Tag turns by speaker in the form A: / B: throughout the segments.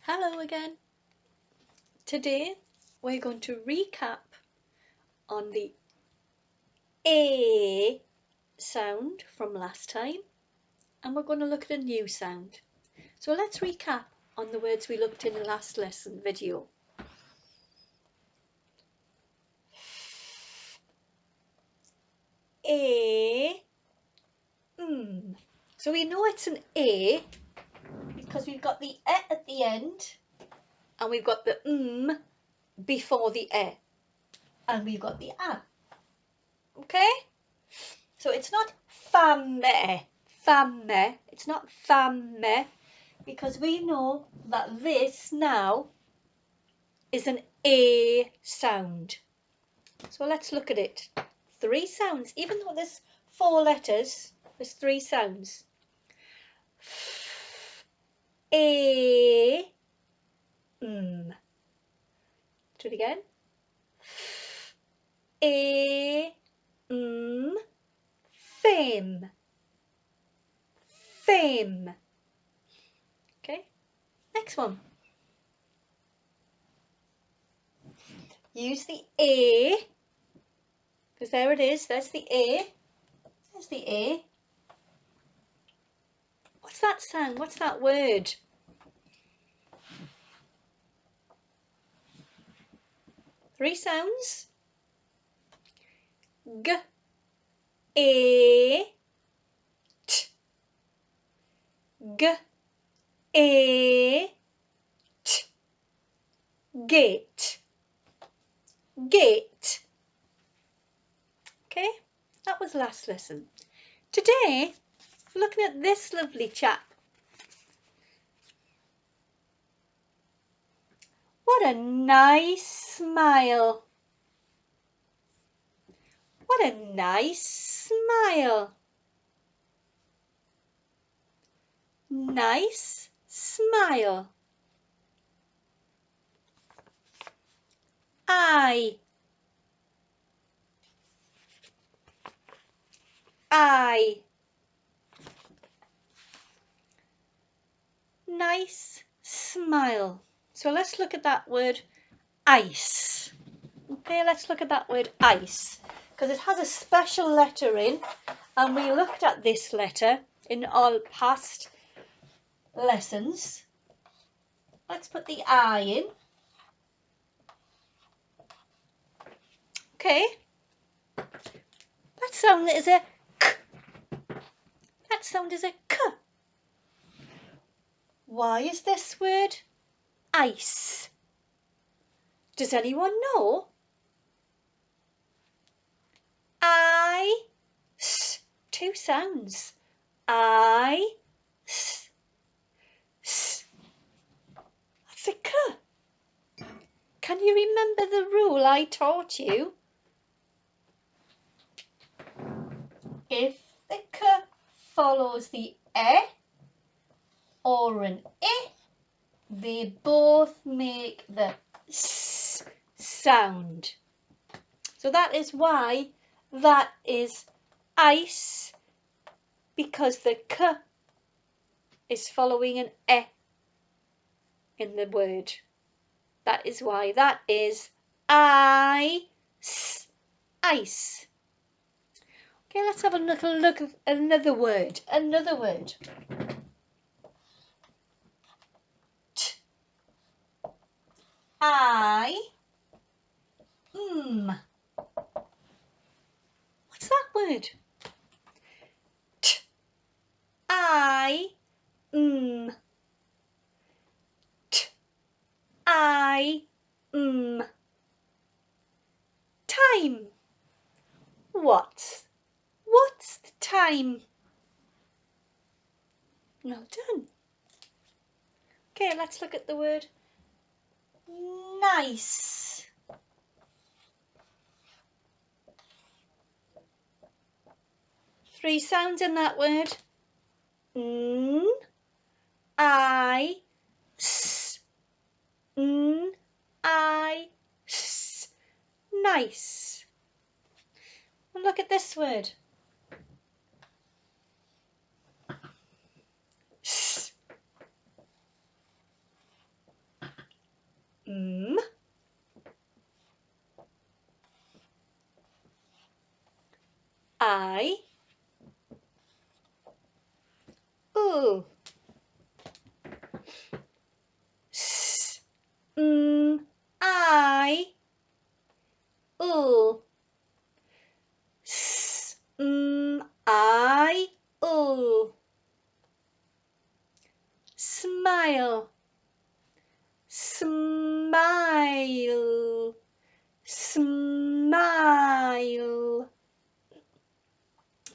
A: Hello again. Today we're going to recap on the A sound from last time, and we're going to look at a new sound. So let's recap on the words we looked in the last lesson video. A, So we know it's an A because we've got the E at the end and we've got the before the E and we've got the A. Okay? So it's not fame, it's not fame, because we know that this now is an A sound. So let's look at it. 3 sounds, even though there's 4 letters, there's 3 sounds. A, Do it again. A, fame. Fame. Okay, next one. Use the A, because there it is, there's the A. There's the A. What's that sound? What's that word? Three sounds. G, A, T. G, A, T. Gate. Gate. Okay, that was last lesson. Today, we're looking at this lovely chap. What a nice smile. What a nice smile. Nice smile. I. Nice smile. So let's look at that word ice. Okay, let's look at that word ice, because it has a special letter in, and we looked at this letter in all past lessons. Let's put the I in. Okay, that sound is a K. That sound is a K. Why is this word ice? Does anyone know? I-S. 2 sounds. I-S. S. That's a K. Can you remember the rule I taught you? If the K follows the E or an I, they both make the S sound. So that is why that is ice, because the K is following an E in the word. That is why that is ice. Ice. Okay, let's have a little look at another word. Another word. T. I. What's that word? T. I. T. I. Time. What's the time? Well done. Okay, let's look at the word nice. Three sounds in that word. I, S. I, S. Nice. And look at this word. S. I, ooh. S, I, ooh. S, I, ooh. Smile, smile, smile.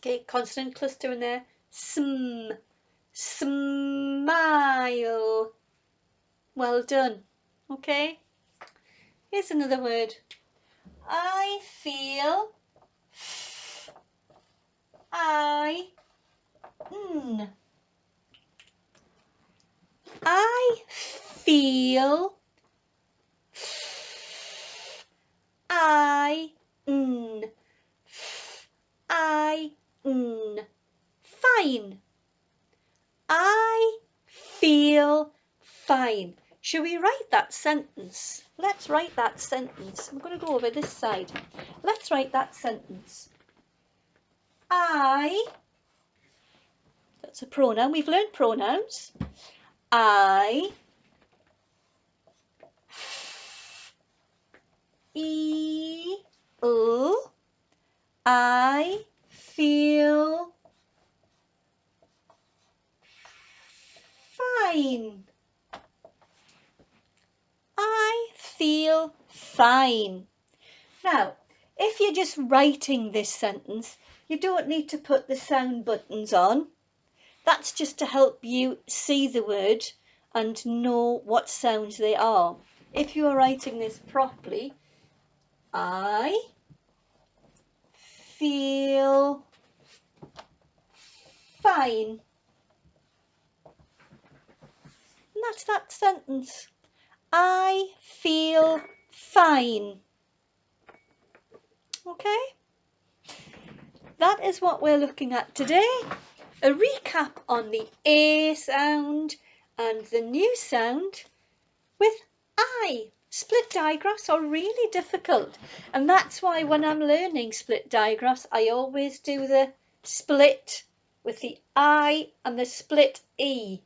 A: Okay, consonant cluster in there. Smile. Well done. Okay, here's another word. I feel, I, I feel, I, I, fine. I feel fine. Should we write that sentence? Let's write that sentence. I'm going to go over this side. Let's write that sentence. That's a pronoun. We've learned pronouns. I feel fine. I feel fine. Now, if you're just writing this sentence, you don't need to put the sound buttons on. That's just to help you see the word and know what sounds they are. If you are writing this properly, I feel fine. And that's that sentence. I feel fine. Okay? That is what we're looking at today. A recap on the A sound and the new sound with I. Split digraphs are really difficult, and that's why when I'm learning split digraphs I always do the split with the I and the split E.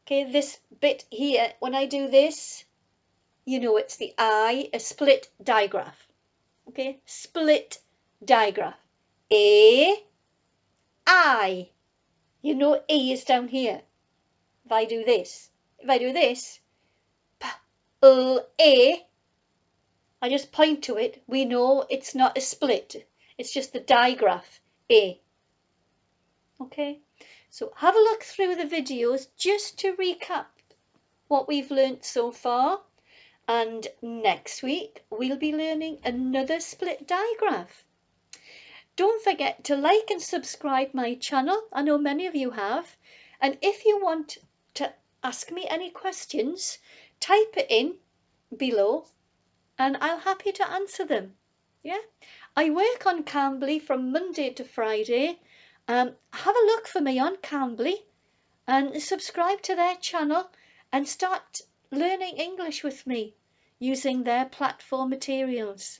A: Okay, this bit here, when I do this, you know it's the I, a split digraph. Okay, split digraph. A, I. You know E is down here. If I do this, P, L, A, I just point to it. We know it's not a split. It's just the digraph, A. Okay, so have a look through the videos just to recap what we've learnt so far. And next week, we'll be learning another split digraph. Don't forget to like and subscribe my channel. I know many of you have. And if you want to ask me any questions, type it in below and I'll happy to answer them. Yeah, I work on Cambly from Monday to Friday. Have a look for me on Cambly and subscribe to their channel and start learning English with me using their platform materials.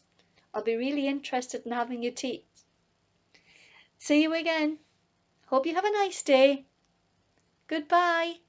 A: I'll be really interested in having you teach. See you again. Hope you have a nice day. Goodbye.